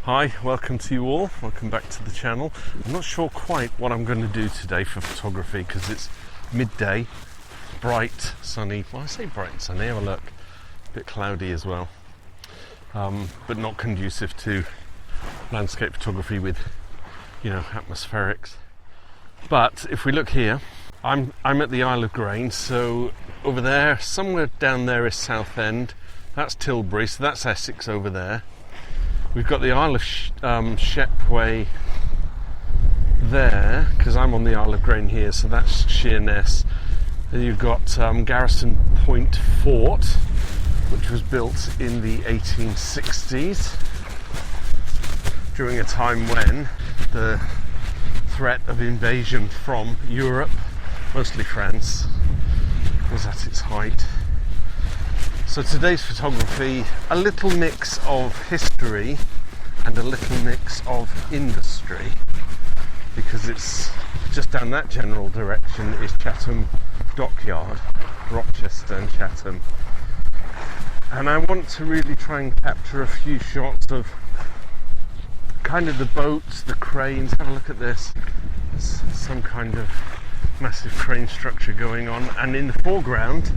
Hi, welcome to you all. Welcome back to the channel. I'm not sure quite what I'm going to do today for photography because it's midday, bright, sunny. Well, I say bright and sunny, have a look. A bit cloudy as well, but not conducive to landscape photography with, atmospherics. But if we look here, I'm at the Isle of Grain, so over there, somewhere down there is Southend. That's Tilbury, so that's Essex over there. We've got the Isle of Shepway there, because I'm on the Isle of Grain here, so that's Sheerness. Then you've got Garrison Point Fort, which was built in the 1860s, during a time when the threat of invasion from Europe, mostly France, was at its height. So today's photography, a little mix of history and a little mix of industry, because it's just down that general direction is Chatham Dockyard, Rochester and Chatham. And I want to really try and capture a few shots of kind of the boats, the cranes. Have a look at this. There's some kind of massive crane structure going on, and in the foreground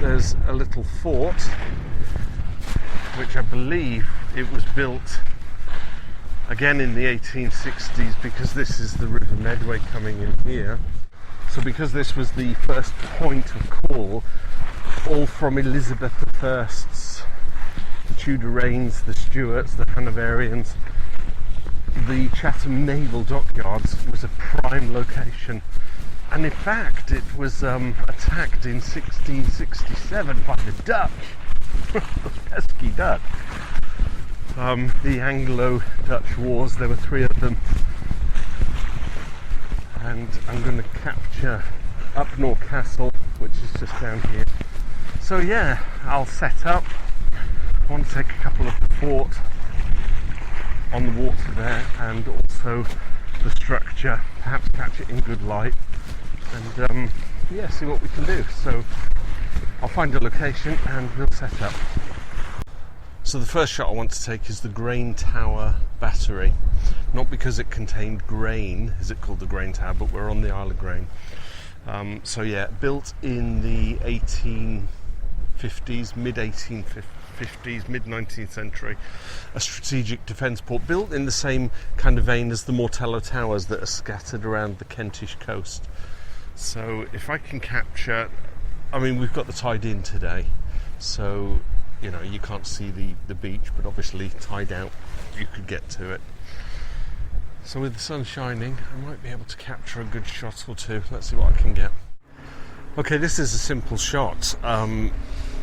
there's a little fort, which I believe it was built again in the 1860s, because this is the River Medway coming in here. So because this was the first point of call, all from Elizabeth I's, the Tudor reigns, the Stuarts, the Hanoverians, the Chatham Naval Dockyards was a prime location. And in fact, it was attacked in 1667 by the Dutch, pesky Dutch. The Anglo-Dutch Wars, there were 3 of them. And I'm going to capture Upnor Castle, which is just down here. So yeah, I'll set up. I want to take a couple of the fort on the water there, and also the structure, perhaps catch it in good light. And see what we can do. So I'll find a location and we'll set up. So the first shot I want to take is the Grain Tower Battery. Not because it contained grain, is it called the Grain Tower, but we're on the Isle of Grain. Built in the 1850s, mid-1850s, mid-19th century. A strategic defence port, built in the same kind of vein as the Mortello Towers that are scattered around the Kentish coast. So if I can capture, we've got the tide in today, so you can't see the beach, but obviously tide out you could get to it. So with the sun shining, I might be able to capture a good shot or two. Let's see what I can get. Okay, this is a simple shot. I'm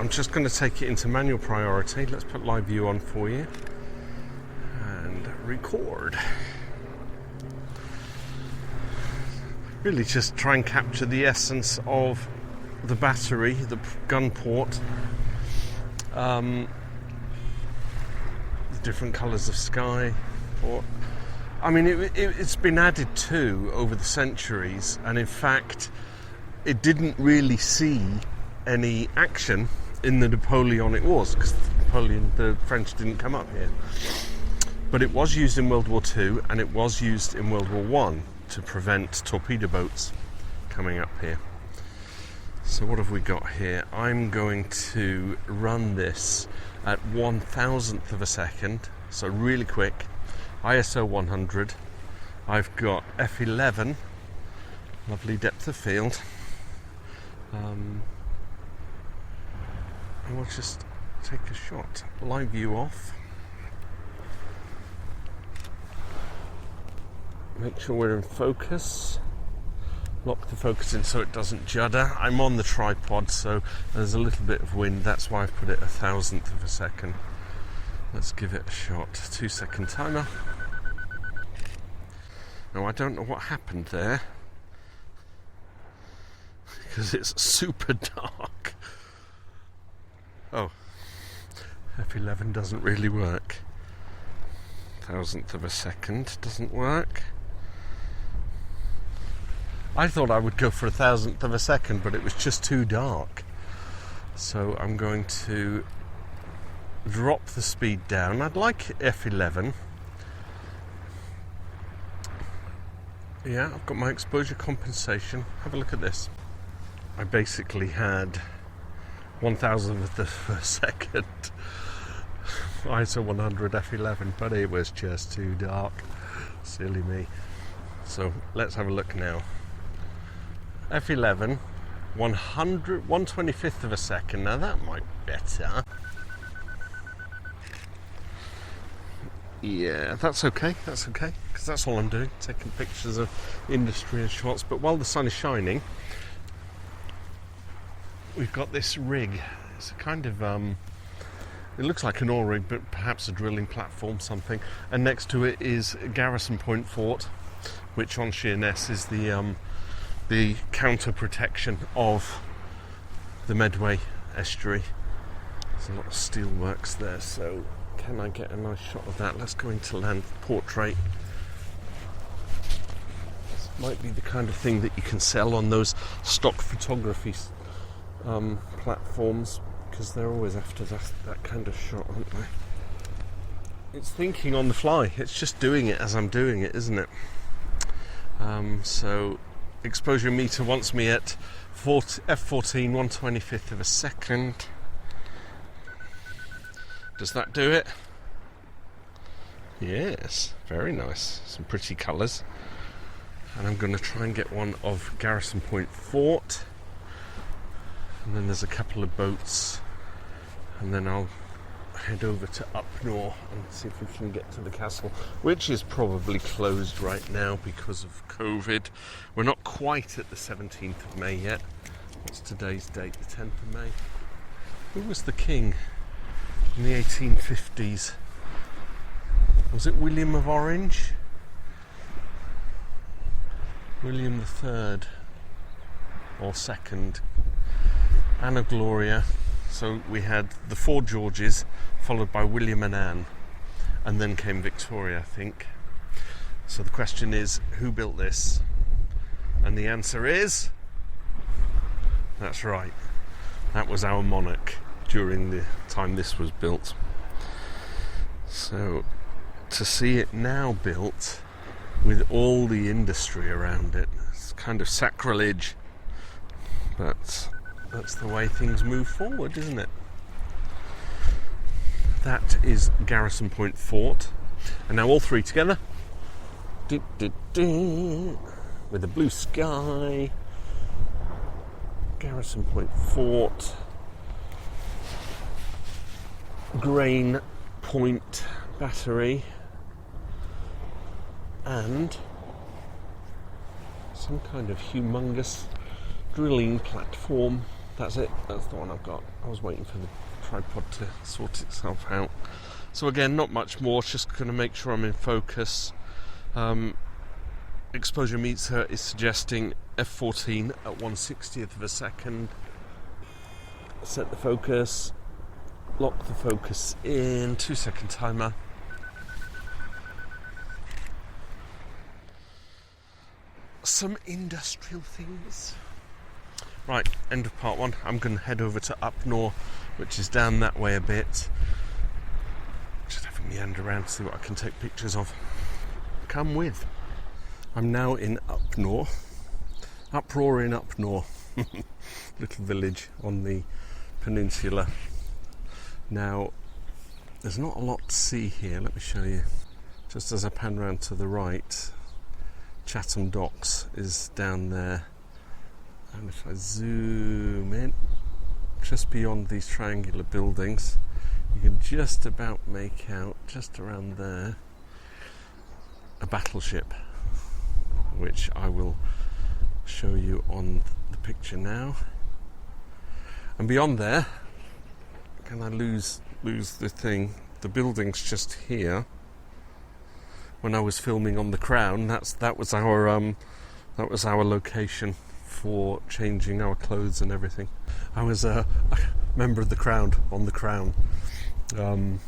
just going to take it into manual priority. Let's put live view on for you and record. Really just try and capture the essence of the battery, the gun port, the different colours of sky. It's been added to over the centuries, and in fact it didn't really see any action in the Napoleonic Wars, because the French didn't come up here. But it was used in World War II, and it was used in World War I to prevent torpedo boats coming up here. So what have we got here? I'm going to run this at 1,000th of a second, so really quick, ISO 100. I've got f11, lovely depth of field, and we'll just take a shot. Live view off. Make sure we're in focus. Lock the focus in so it doesn't judder. I'm on the tripod, so there's a little bit of wind. That's why I've put it 1,000th of a second. Let's give it a shot. 2-second timer. Now I don't know what happened there, because it's super dark. Oh, F11 doesn't really work. 1,000th of a second doesn't work. I thought I would go for 1,000th of a second, but it was just too dark. So I'm going to drop the speed down. I'd like F11, Yeah, I've got my exposure compensation. Have a look at this. I basically had 1,000th of a second ISO 100 f11, but it was just too dark. Silly me. So let's have a look now. F11, 125th of a second. Now that might be better. Yeah, that's okay, because that's all I'm doing, taking pictures of industry and shots. But while the sun is shining, we've got this rig. It's a kind of, it looks like an oil rig, but perhaps a drilling platform, something. And next to it is Garrison Point Fort, which on Sheerness is the counter protection of the Medway estuary. There's a lot of steelworks there, so can I get a nice shot of that? Let's go into land portrait. This might be the kind of thing that you can sell on those stock photography platforms, because they're always after that kind of shot, aren't they? It's thinking on the fly. It's just doing it as I'm doing it, isn't it? So exposure meter wants me at f14 1/25th of a second. Does that do it? Yes, very nice. Some pretty colours. And I'm going to try and get one of Garrison Point Fort. And then there's a couple of boats. And then I'll head over to Upnor and see if we can get to the castle, which is probably closed right now because of COVID. We're not quite at the 17th of May yet. What's today's date? The 10th of May. Who was the king in the 1850s? Was it William of Orange? William III or II? Anna Gloria. So we had the four Georges, followed by William and Anne, and then came Victoria, I think. So the question is, who built this? And the answer is, that's right, that was our monarch during the time this was built. So to see it now built with all the industry around it, it's kind of sacrilege, but that's the way things move forward, isn't it? That is Garrison Point Fort, and now all three together with the blue sky. Garrison Point Fort, Grain Point Battery, and some kind of humongous drilling platform. That's it, that's the one I've got. I was waiting for the tripod to sort itself out. So again, not much more, just going to make sure I'm in focus. Exposure meter is suggesting f14 at 1/60th of a second. Set the focus, lock the focus in, 2-second timer. Some industrial things. Right, end of part one. I'm going to head over to Upnor, which is down that way a bit. Just have a meander around to see what I can take pictures of. Come with. I'm now in Upnor. Uproar in Upnor. Little village on the peninsula. Now, there's not a lot to see here. Let me show you. Just as I pan round to the right, Chatham Docks is down there. And if I zoom in, just beyond these triangular buildings, you can just about make out, just around there, a battleship, which I will show you on the picture now. And beyond there, can I lose the thing? The building's just here. When I was filming on the Crown, that was our location for changing our clothes and everything. I was a member of the Crown on the Crown, and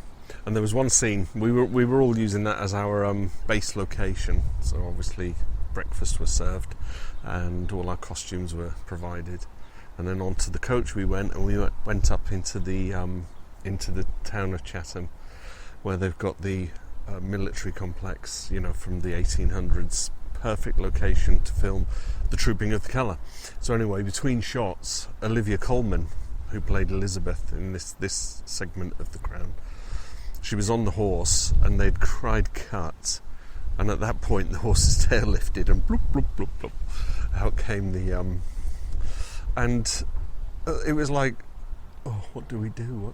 there was one scene we were all using that as our base location. So obviously breakfast was served, and all our costumes were provided, and then onto the coach we went, and we went up into the town of Chatham, where they've got the military complex, from the 1800s, perfect location to film the Trooping of the Colour. So anyway, between shots, Olivia Colman, who played Elizabeth in this segment of The Crown, she was on the horse and they'd cried cut, and at that point the horse's tail lifted and bloop bloop bloop bloop, out came the it was like, oh, what do we do?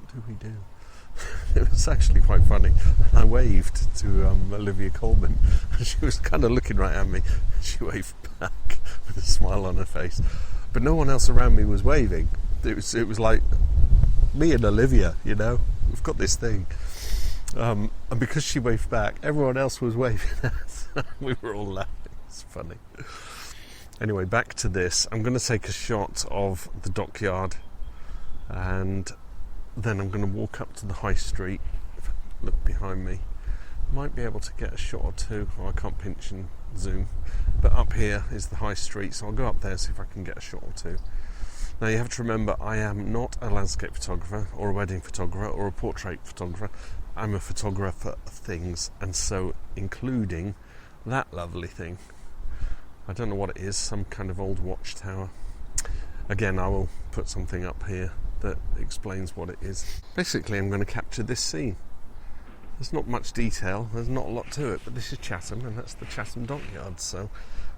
It was actually quite funny. I waved to Olivia Colman, and she was kind of looking right at me. She waved back with a smile on her face, but no one else around me was waving. It was like me and Olivia, you know, we've got this thing. And because she waved back, everyone else was waving at us. We were all laughing. It's funny. Anyway, back to this. I'm going to take a shot of the dockyard, and then I'm going to walk up to the high street. If I look behind me, might be able to get a shot or two. Oh, I can't pinch and zoom, but up here is the high street, so I'll go up there, see if I can get a shot or two. Now you have to remember, I am not a landscape photographer or a wedding photographer or a portrait photographer. I'm a photographer of things, and so including that lovely thing. I don't know what it is, some kind of old watchtower. Again, I will put something up here that explains what it is. Basically, I'm going to capture this scene. There's not much detail, there's not a lot to it, but this is Chatham, and that's the Chatham dockyard, so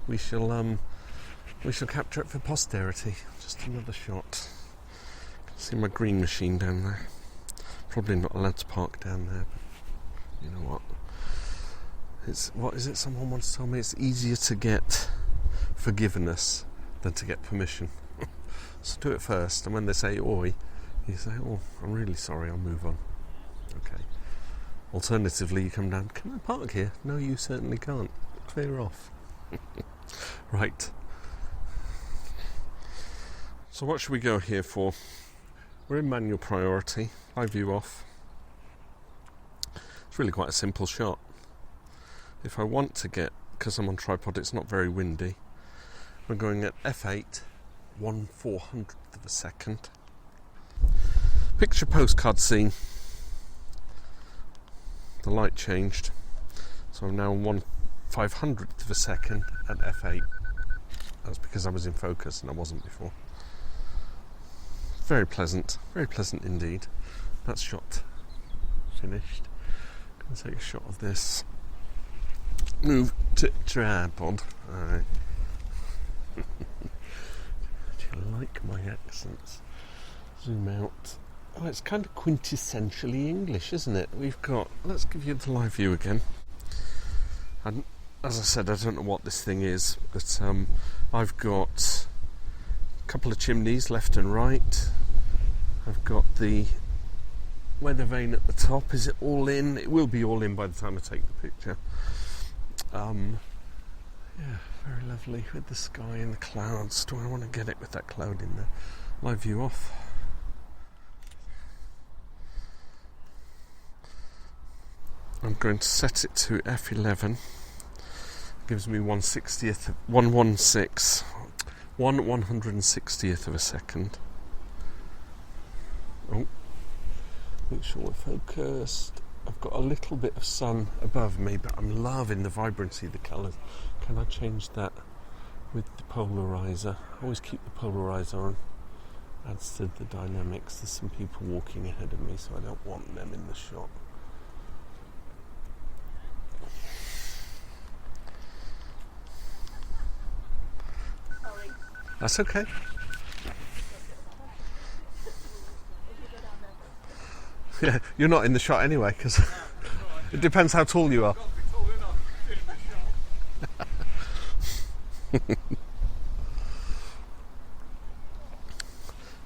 we shall capture it for posterity. Just another shot. You can see my green machine down there. Probably not allowed to park down there, but you know what? What is it? Someone once told me it's easier to get forgiveness than to get permission. So do it first, and when they say oi, you say, oh, I'm really sorry, I'll move on. Okay. Alternatively, you come down, can I park here? No, you certainly can't. Clear off. Right. So what should we go here for? We're in manual priority, high view off. It's really quite a simple shot. If I want to get, because I'm on tripod, it's not very windy, we're going at f8, 1/400th of a second. Picture postcard scene. The light changed, so I'm now 1/500th of a second at f8. That's because I was in focus and I wasn't before. Very pleasant indeed. That shot finished. I'm going to take a shot of this. Move to tripod. Alright. Do you like my accents? Zoom out. Oh, it's kind of quintessentially English, isn't it? Let's give you the live view again. And as I said, I don't know what this thing is, but I've got a couple of chimneys left and right. I've got the weather vane at the top. Is it all in? It will be all in by the time I take the picture. Yeah, very lovely with the sky and the clouds. Do I want to get it with that cloud in there? Live view off. I'm going to set it to f11. Gives me 1/160th of a second. Oh, make sure we're focused. I've got a little bit of sun above me, but I'm loving the vibrancy of the colours. Can I change that with the polarizer? I always keep the polarizer on. Adds to the dynamics. There's some people walking ahead of me, so I don't want them in the shot. Sorry. That's okay. Yeah, you're not in the shot anyway, because it depends how tall you are.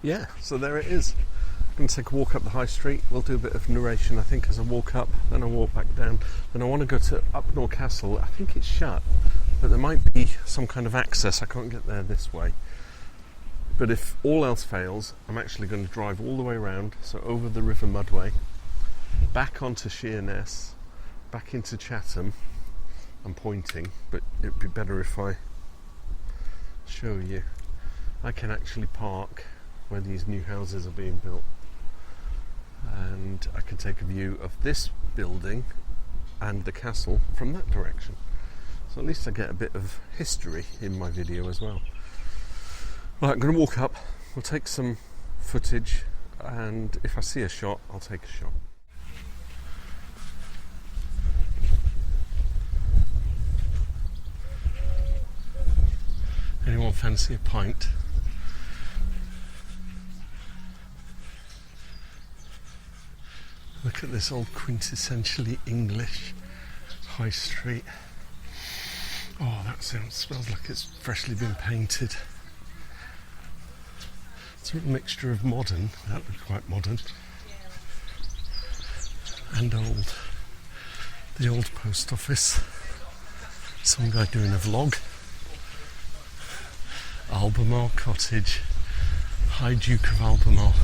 Yeah, so there it is. I'm going to take a walk up the high street. We'll do a bit of narration, I think, as I walk up, then I walk back down. Then I want to go to Upnor Castle. I think it's shut, but there might be some kind of access. I can't get there this way. But if all else fails, I'm actually going to drive all the way around, so over the River Mudway, back onto Sheerness, back into Chatham. I'm pointing, but it'd be better if I show you. I can actually park where these new houses are being built, and I can take a view of this building and the castle from that direction. So So at least I get a bit of history in my video as well. Right, I'm going to walk up, we'll take some footage, and if I see a shot, I'll take a shot. Anyone fancy a pint? Look at this old quintessentially English high street. Oh, that smells like it's freshly been painted. It's a mixture of modern, that would be quite modern, and old. The old post office. Some guy doing a vlog. Albemarle Cottage, High Duke of Albemarle.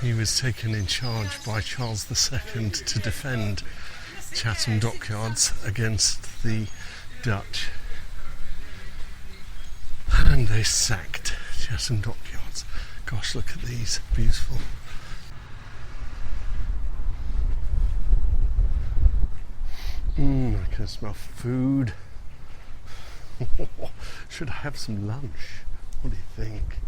He was taken in charge by Charles II to defend Chatham dockyards against the Dutch. And they sacked Chatham dockyards. Gosh, look at these, beautiful. I can smell food. Should I have some lunch? What do you think?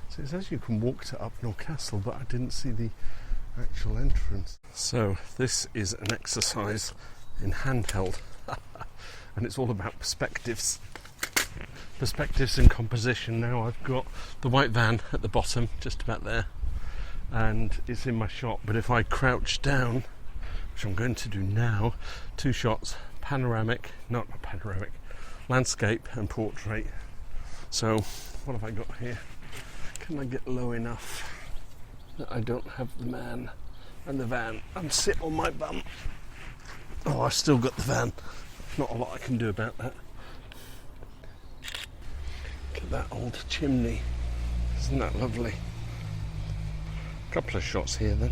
So it says you can walk to Upnor Castle, but I didn't see the actual entrance. So this is an exercise in handheld, and it's all about perspectives. Perspectives and composition. Now I've got the white van at the bottom, just about there, and it's in my shot, but if I crouch down, which I'm going to do now, 2 shots, panoramic, not panoramic, landscape and portrait. So what have I got here? Can I get low enough that I don't have the man and the van and sit on my bum? Oh, I've still got the van. Not a lot I can do about that. Look at that old chimney. Isn't that lovely? A couple of shots here then.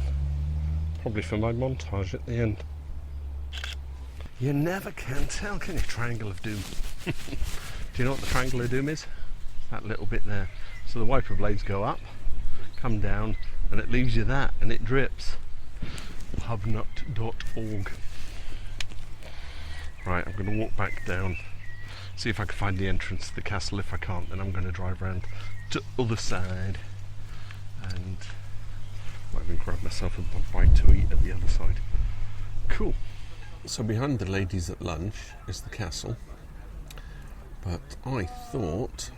Probably for my montage at the end. You never can tell, can you? Triangle of Doom. Do you know what the Triangle of Doom is? That little bit there. So the wiper blades go up, come down, and it leaves you that, and it drips. Hubnut.org. Right, I'm going to walk back down, see if I can find the entrance to the castle. If I can't, then I'm going to drive around to the other side, and I'll even grab myself a bite to eat at the other side. Cool. So behind the ladies at lunch is the castle, but I thought,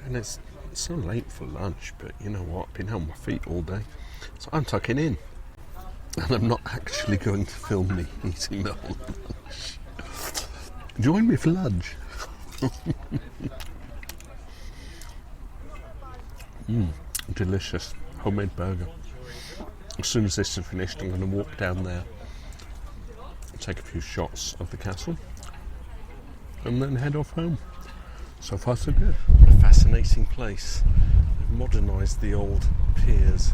and it's so late for lunch, but you know what, I've been on my feet all day, so I'm tucking in, and I'm not actually going to film me eating the whole lunch. Join me for lunch. Delicious homemade burger. As soon as this is finished, I'm going to walk down there, take a few shots of the castle, and then head off home. So far so good. What a fascinating place. They've modernised the old piers.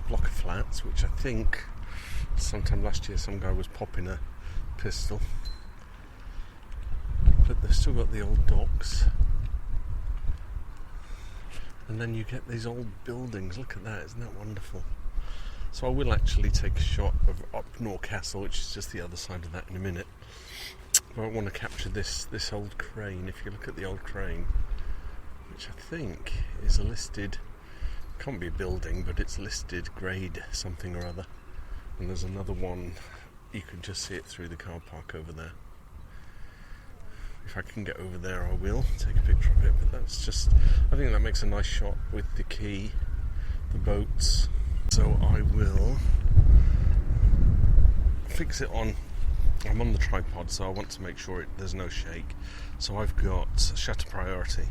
Block of flats, which I think sometime last year some guy was popping a pistol. But they've still got the old docks. And then you get these old buildings. Look at that, isn't that wonderful? So I will actually take a shot of Upnor Castle, which is just the other side of that, in a minute. But I want to capture this old crane. If you look at the old crane, which I think is a listed, can't be a building, but it's listed grade something or other. And there's another one, you can just see it through the car park over there. If I can get over there, I will take a picture of it, but that's just, I think that makes a nice shot with the quay, the boats. So I will fix it on, I'm on the tripod, so I want to make sure there's no shake. So I've got shutter priority,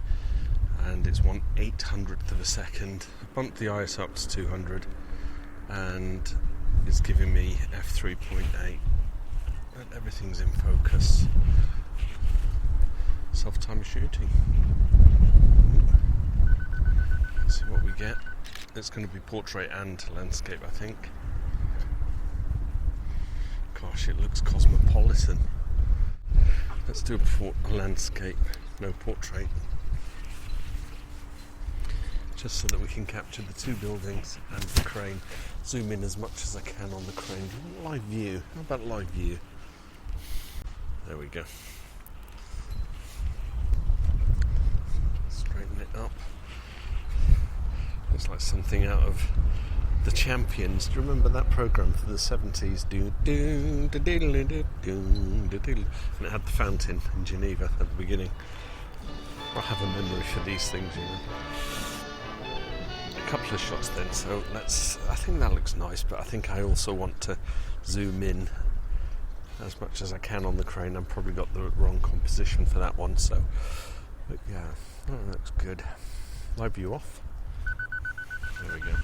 and it's 1/800th of a second. I bumped the IS up to 200, and it's giving me f3.8, and everything's in focus. Self-time shooting. Let's see what we get. It's going to be portrait and landscape, I think. Gosh, it looks cosmopolitan. Let's do a landscape, no portrait. just so that we can capture the two buildings and the crane. Zoom in as much as I can on the crane. Live view. How about live view? There we go. Straighten it up. Looks like something out of The Champions. Do you remember that programme for the 70s? And it had the fountain in Geneva at the beginning. I have a memory for these things, you know. A couple of shots then, so I think that looks nice, but I think I also want to zoom in as much as I can on the crane. I've probably got the wrong composition for that one, so, but yeah, that looks good. Live view off. There we go.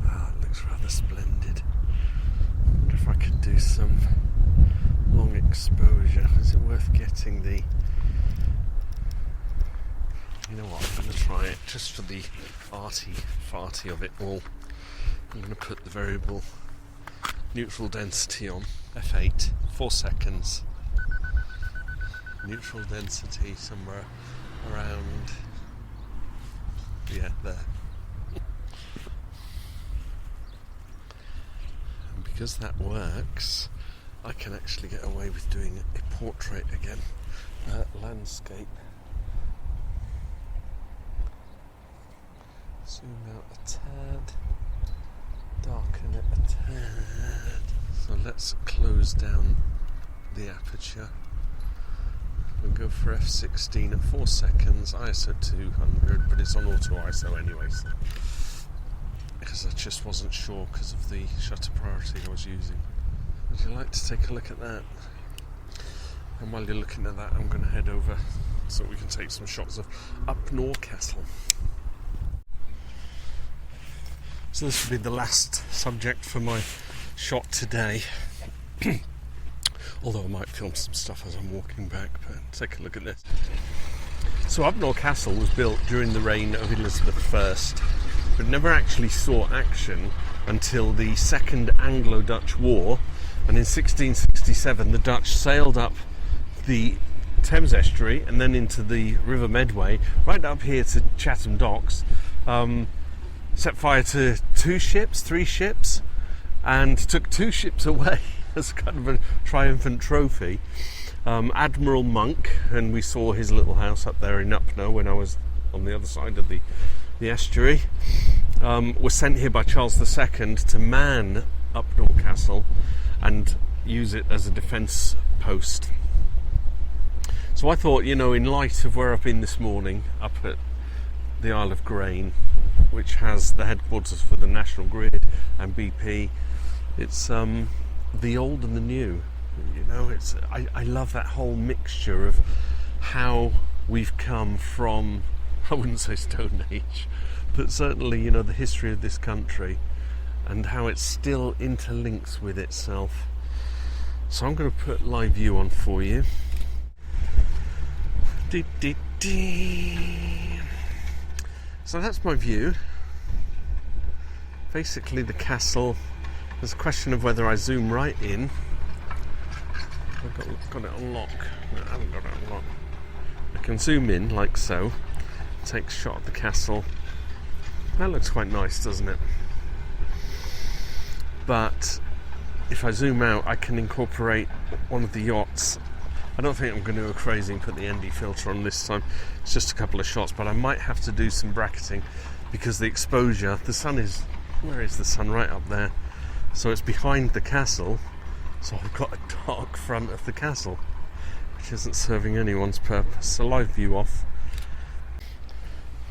It looks rather splendid. I wonder if I could do some long exposure. Is it worth getting the... You know what, I'm going to try it just for the farty of it all. I'm going to put the variable neutral density on F8, 4 seconds. Neutral density somewhere around, yeah, there. And because that works, I can actually get away with doing a portrait again, landscape. Zoom out a tad, darken it a tad. So let's close down the aperture. We'll go for f16 at 4 seconds, ISO 200, but it's on auto ISO anyway, so, because I just wasn't sure because of the shutter priority I was using. Would you like to take a look at that? And while you're looking at that, I'm going to head over so we can take some shots of Upnor Castle. So this will be the last subject for my shot today. Although I might film some stuff as I'm walking back, but take a look at this. So Upnor Castle was built during the reign of Elizabeth I, but never actually saw action until the Second Anglo-Dutch War, and in 1667 the Dutch sailed up the Thames estuary and then into the River Medway, right up here to Chatham docks, set fire to 3 ships, and took 2 ships away as kind of a triumphant trophy. Admiral Monk, and we saw his little house up there in Upnor when I was on the other side of the estuary, was sent here by Charles II to man Upnor Castle and use it as a defence post. So I thought, you know, in light of where I've been this morning, up at the Isle of Grain, which has the headquarters for the National Grid and BP, it's the old and the new. You know, it's I love that whole mixture of how we've come from, I wouldn't say Stone Age, but certainly, you know, the history of this country and how it still interlinks with itself. So I'm going to put live view on for you. So that's my view. Basically the castle. There's a question of whether I zoom right in. I've got it on lock. No, I haven't got it on lock. I can zoom in like so. Take a shot of the castle. That looks quite nice, doesn't it? But if I zoom out, I can incorporate one of the yachts. I don't think I'm going to go crazy and put the ND filter on this time. It's just a couple of shots, but I might have to do some bracketing because the exposure, the sun is, where is the sun? Right up there. So it's behind the castle, so I've got a dark front of the castle, which isn't serving anyone's purpose. So live view off.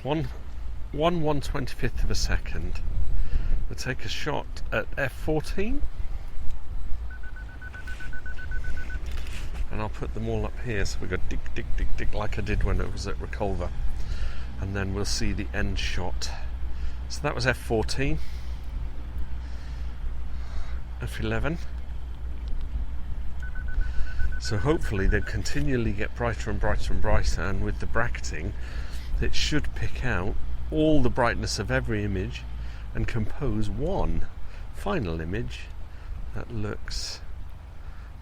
1/125th of a second. We'll take a shot at f14. And I'll put them all up here, so we go dig, dig, dig, dig, like I did when it was at Reculver. And then we'll see the end shot. So that was f14. F11. So hopefully they'll continually get brighter and brighter and brighter, and with the bracketing it should pick out all the brightness of every image and compose one final image that looks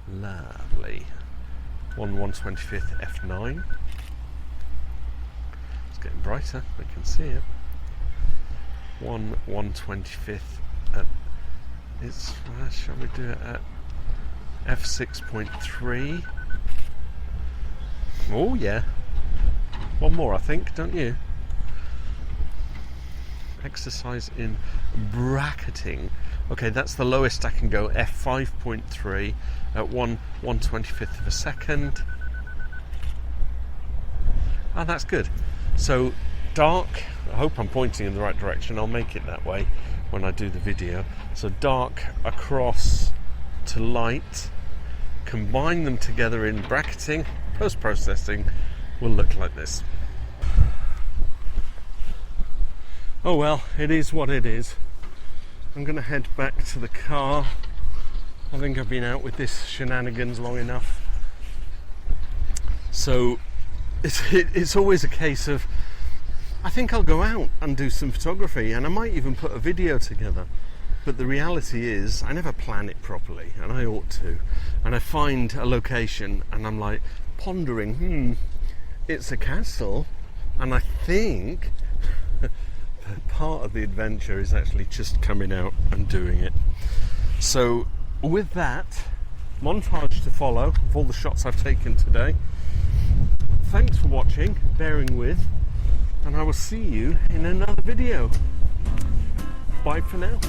lovely. 1/125th f9. getting brighter, we can see it. 1/125th at, it's, shall we do it at f6.3? Oh yeah, one more I think, don't you? Exercise in bracketing. Okay, that's the lowest I can go, f5.3 at 1/125th of a second. Ah, that's good. So dark, I hope I'm pointing in the right direction, I'll make it that way when I do the video. So dark across to light, combine them together in bracketing, post-processing will look like this. Oh well, it is what it is. I'm going to head back to the car. I think I've been out with this shenanigans long enough. So it's always a case of, I think I'll go out and do some photography, and I might even put a video together. But the reality is, I never plan it properly, and I ought to. And I find a location, and I'm like pondering, it's a castle, and I think part of the adventure is actually just coming out and doing it. So with that, montage to follow of all the shots I've taken today. Thanks for watching, bearing with, and I will see you in another video. Bye for now.